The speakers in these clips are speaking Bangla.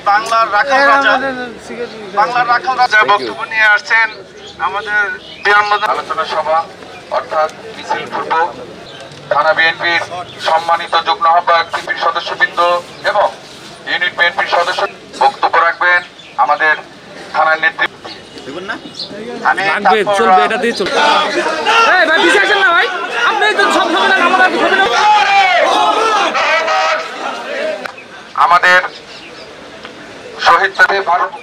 বাংলার রাখাল রাজা বক্তব্য নিয়ে আসছেন আমাদের আলোচনা সভা অর্থাৎ মিছিল পূর্ব থানা বিএনপির সম্মানিত যুগ্ম আহ্বায়ক সিপির সদস্যবৃন্দ এবং ইউনিট বিএনপির সদস্য বক্তব্য রাখবেন আমাদের থানার নেতৃত্ব। আমাদের শহীদ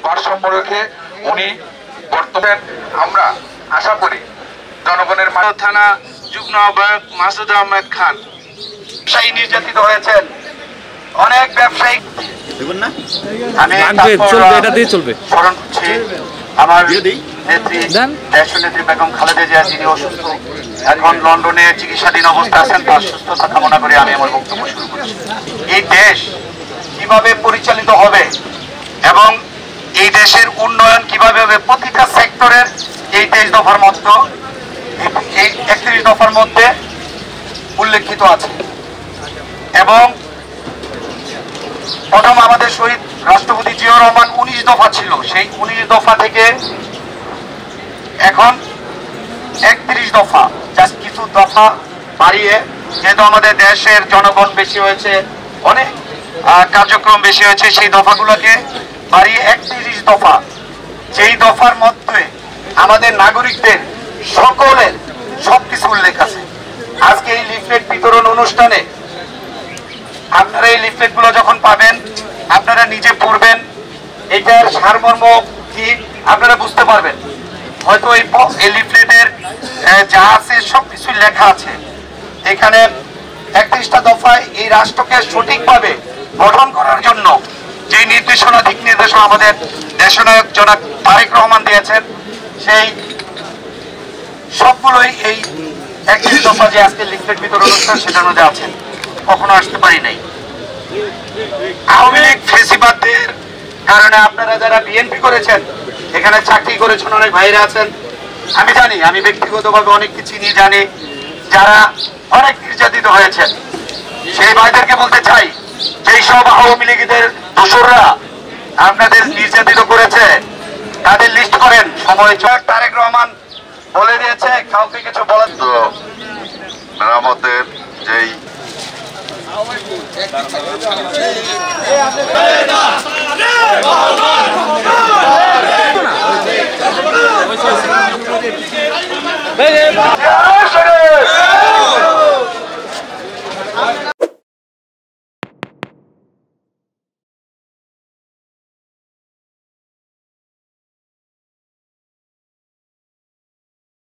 ভারসাম্য রেখে উনি বর্তমান আমরা আশা করি জনগণের থানা যুগ্ম আহ্বায়ক মাসুদ আহমেদ খান ব্যবসায়ী নির্যাতিত হয়েছেন, অনেক ব্যবসায়ী স্মরণ করছি আমার নেত্রী দেশনেত্রী বেগম খালেদা জিয়া, যিনি অসুস্থ, এখন লন্ডনে চিকিৎসাধীন অবস্থা আছেন। তার সুস্থতা কামনা করে আমি আমার বক্তব্য শুরু করছি। এই দেশ কিভাবে পরিচালিত হবে এবং এই দেশের উন্নয়ন কিভাবে হবে, প্রতিটা সেক্টরের এই 23 দফার মধ্যে, এই 31 দফার মধ্যে উল্লেখিত আছে। এবং প্রথম আমাদের শহীদ রাষ্ট্রপতি জিয়াউর রহমান 19 দফা ছিল, সেই 19 দফা থেকে এখন 31 দফা, জাস্ট কিছু দফা বাড়িয়ে, যেহেতু আমাদের দেশের জনগণ বেশি হয়েছে, অনেক কার্যক্রম বেশি হয়েছে, সেই দফাগুলোকে বাড়িয়ে 31 দফা, যেই দফার মধ্যে আমাদের নাগরিকদের সকলের সবকিছু উল্লেখ আছে। আজকে এই লিফলেট বিতরণ অনুষ্ঠানে আপনারা এই লিফলেট গুলো যখন পাবেন, আপনারা নিজে পড়বেন, এটার সারমর্ম কি আপনারা বুঝতে পারবেন। হয়তো এই লিফলেটের যা আছে সবকিছু লেখা আছে। এখানে 31টা দফায় এই রাষ্ট্রকে সঠিকভাবে গঠন করার জন্য যে নির্দেশনা, দিক নির্দেশনা আমাদের দেশনায়ক জনাব তারেক রহমান দিয়েছেন, সেই সবগুলোই এই 31 দফা যে আজকে লিফলেট বিতরণ অনুষ্ঠান সেটার মধ্যে আছেন। কখনো আসতে পারি নাই। আওয়ামী লীগ ফেসিবাদদের কারণে আপনারা যারা বিএনপি করেছেন, এখানে চাকরি করেছেন, অনেক ভাইরা আছেন, আমি জানি, আমি ব্যক্তিগতভাবে অনেক কিছু নিয়ে জানি, যারা অনেক নির্যাতিত হয়েছেন, সেই ভাইদেরকে বলতে চাই, যেই সব আওয়ামী লীগের দোসররা আপনাদের নির্যাতিত করেছে তাদের লিস্ট করেন। সময় তারেক রহমান বলে দিয়েছে, কাউকে কিছু বলার তো মেরামতের যেই